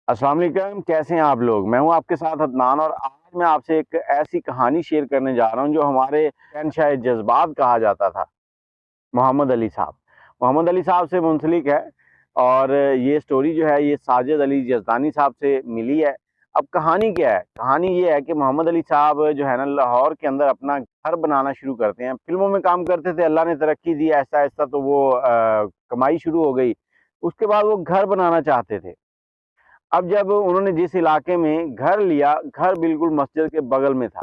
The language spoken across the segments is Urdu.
السلام علیکم، کیسے ہیں آپ لوگ؟ میں ہوں آپ کے ساتھ عدنان، اور آج میں آپ سے ایک ایسی کہانی شیئر کرنے جا رہا ہوں جو ہمارے شہنشاہ جذبات کہا جاتا تھا، محمد علی صاحب۔ محمد علی صاحب سے منسلک ہے، اور یہ سٹوری جو ہے یہ ساجد علی یزدانی صاحب سے ملی ہے۔ اب کہانی کیا ہے؟ کہانی یہ ہے کہ محمد علی صاحب جو ہے نا لاہور کے اندر اپنا گھر بنانا شروع کرتے ہیں۔ فلموں میں کام کرتے تھے، اللہ نے ترقی دی ایسا ایسا، تو وہ کمائی شروع ہو گئی۔ اس کے بعد وہ گھر بنانا چاہتے تھے۔ اب جب انہوں نے جس علاقے میں گھر لیا، گھر بالکل مسجد کے بغل میں تھا۔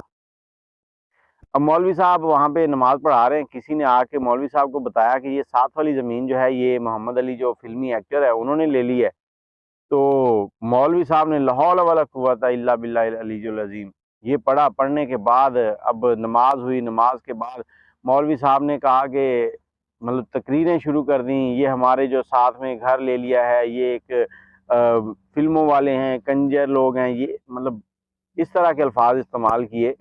اب مولوی صاحب وہاں پہ نماز پڑھا رہے ہیں، کسی نے آ کے مولوی صاحب کو بتایا کہ یہ ساتھ والی زمین جو ہے یہ محمد علی جو فلمی ایکٹر ہے انہوں نے لے لی ہے۔ تو مولوی صاحب نے لا حول ولا قوت الا باللہ العلی العظیم یہ پڑھا۔ پڑھنے کے بعد اب نماز ہوئی، نماز کے بعد مولوی صاحب نے کہا کہ مطلب تقریریں شروع کر دیں، یہ ہمارے جو ساتھ میں گھر لے لیا ہے یہ ایک فلموں والے ہیں، کنجر لوگ ہیں، یہ مطلب اس طرح کے الفاظ استعمال کیے۔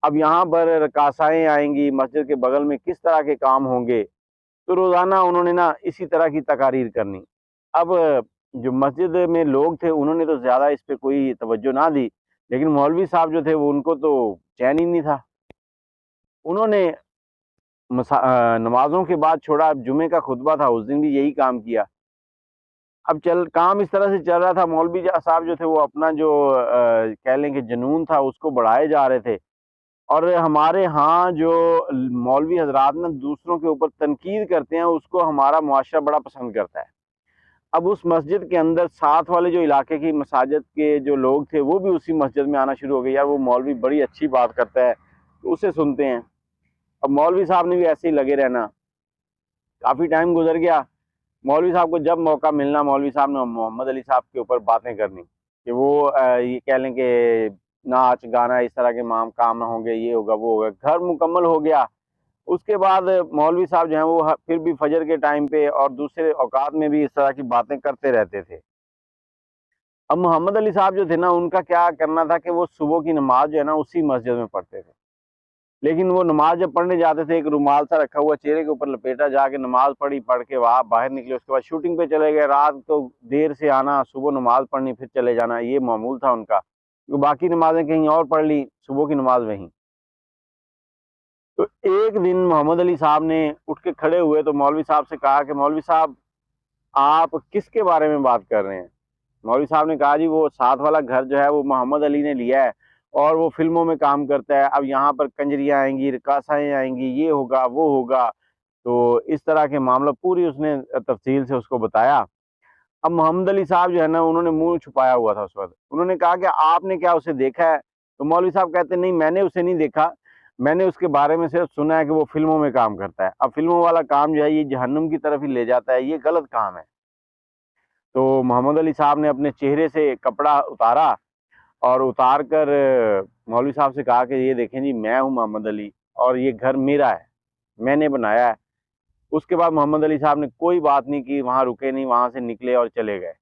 اب یہاں پر رقاصائیں آئیں گی، مسجد کے بغل میں کس طرح کے کام ہوں گے؟ تو روزانہ انہوں نے نا اسی طرح کی تقاریر کرنی۔ اب جو مسجد میں لوگ تھے انہوں نے تو زیادہ اس پہ کوئی توجہ نہ دی، لیکن مولوی صاحب جو تھے وہ ان کو تو چین ہی نہیں تھا۔ انہوں نے نمازوں کے بعد چھوڑا، جمعے کا خطبہ تھا اس دن بھی یہی کام کیا۔ اب کام اس طرح سے چل رہا تھا، مولوی صاحب جو تھے وہ اپنا جو کہہ لیں کہ جنون تھا اس کو بڑھائے جا رہے تھے۔ اور ہمارے ہاں جو مولوی حضرات نا دوسروں کے اوپر تنقید کرتے ہیں اس کو ہمارا معاشرہ بڑا پسند کرتا ہے۔ اب اس مسجد کے اندر ساتھ والے جو علاقے کی مساجد کے جو لوگ تھے وہ بھی اسی مسجد میں آنا شروع ہو گئے، یار وہ مولوی بڑی اچھی بات کرتا ہے، تو اسے سنتے ہیں۔ اب مولوی صاحب نے بھی ایسے ہی لگے رہنا۔ کافی ٹائم گزر گیا، مولوی صاحب کو جب موقع ملنا مولوی صاحب نے محمد علی صاحب کے اوپر باتیں کرنی کہ وہ یہ کہہ لیں کہ ناچ گانا اس طرح کے کام ہوں گے، یہ ہوگا وہ ہوگا۔ گھر مکمل ہو گیا، اس کے بعد مولوی صاحب جو ہیں وہ پھر بھی فجر کے ٹائم پہ اور دوسرے اوقات میں بھی اس طرح کی باتیں کرتے رہتے تھے۔ اب محمد علی صاحب جو تھے نا ان کا کیا کرنا تھا کہ وہ صبح کی نماز جو ہے نا اسی مسجد میں پڑھتے تھے، لیکن وہ نماز جب پڑھنے جاتے تھے ایک رومال سا رکھا ہوا چہرے کے اوپر لپیٹا، جا کے نماز پڑھی، پڑھ کے وہاں باہر نکلے، اس کے بعد شوٹنگ پہ چلے گئے، رات کو دیر سے آنا، صبح نماز پڑھنی پھر چلے جانا، یہ معمول تھا ان کا۔ باقی نمازیں کہیں اور پڑھ لی، صبح کی نماز وہیں۔ تو ایک دن محمد علی صاحب نے اٹھ کے کھڑے ہوئے تو مولوی صاحب سے کہا کہ مولوی صاحب آپ کس کے بارے میں بات کر رہے ہیں؟ مولوی صاحب نے کہا جی وہ ساتھ والا گھر جو ہے وہ محمد علی نے لیا ہے اور وہ فلموں میں کام کرتا ہے، اب یہاں پر کنجریاں آئیں گی، رقاصائیں آئیں گی، یہ ہوگا وہ ہوگا۔ تو اس طرح کے معاملہ پوری اس نے تفصیل سے اس کو بتایا۔ اب محمد علی صاحب جو ہے نا انہوں نے منہ چھپایا ہوا تھا اس وقت، انہوں نے کہا کہ آپ نے کیا اسے دیکھا ہے؟ تو مولوی صاحب کہتے نہیں میں نے اسے نہیں دیکھا، میں نے اس کے بارے میں صرف سنا ہے کہ وہ فلموں میں کام کرتا ہے۔ اب فلموں والا کام جو ہے یہ جہنم کی طرف ہی لے جاتا ہے، یہ غلط کام ہے۔ تو محمد علی صاحب نے اپنے چہرے سے کپڑا اتارا اور اتار کر مولوی صاحب سے کہا کہ یہ دیکھیں جی میں ہوں محمد علی اور یہ گھر میرا ہے، میں نے بنایا ہے۔ اس کے بعد محمد علی صاحب نے کوئی بات نہیں کی، وہاں رکے نہیں، وہاں سے نکلے اور چلے گئے۔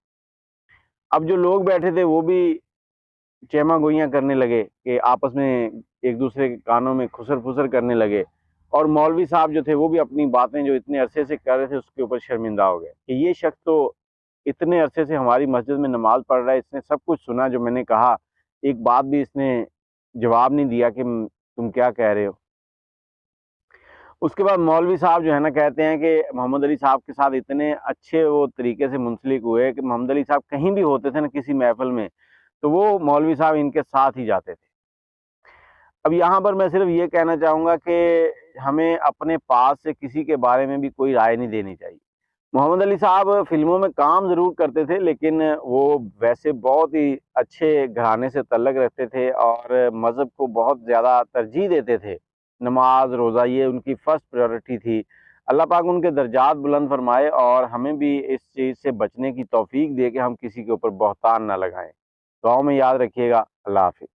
اب جو لوگ بیٹھے تھے وہ بھی چیما گوئیاں کرنے لگے کہ آپس میں ایک دوسرے کے کانوں میں خسر پھسر کرنے لگے، اور مولوی صاحب جو تھے وہ بھی اپنی باتیں جو اتنے عرصے سے کر رہے تھے اس کے اوپر شرمندہ ہو گئے کہ یہ شخص تو اتنے عرصے سے ہماری مسجد میں نماز پڑھ رہا ہے، اس نے سب کچھ سنا جو میں نے کہا، ایک بات بھی اس نے جواب نہیں دیا کہ تم کیا کہہ رہے ہو۔ اس کے بعد مولوی صاحب جو ہے نا کہتے ہیں کہ محمد علی صاحب کے ساتھ اتنے اچھے وہ طریقے سے منسلک ہوئے کہ محمد علی صاحب کہیں بھی ہوتے تھے نا کسی محفل میں تو وہ مولوی صاحب ان کے ساتھ ہی جاتے تھے۔ اب یہاں پر میں صرف یہ کہنا چاہوں گا کہ ہمیں اپنے پاس سے کسی کے بارے میں بھی کوئی رائے نہیں دینی چاہیے۔ محمد علی صاحب فلموں میں کام ضرور کرتے تھے لیکن وہ ویسے بہت ہی اچھے گھرانے سے تعلق رکھتے تھے اور مذہب کو بہت زیادہ ترجیح دیتے تھے۔ نماز روزہ یہ ان کی فرسٹ پریورٹی تھی۔ اللہ پاک ان کے درجات بلند فرمائے اور ہمیں بھی اس چیز سے بچنے کی توفیق دے کہ ہم کسی کے اوپر بہتان نہ لگائیں۔ دعاؤں میں یاد رکھیے گا۔ اللہ حافظ۔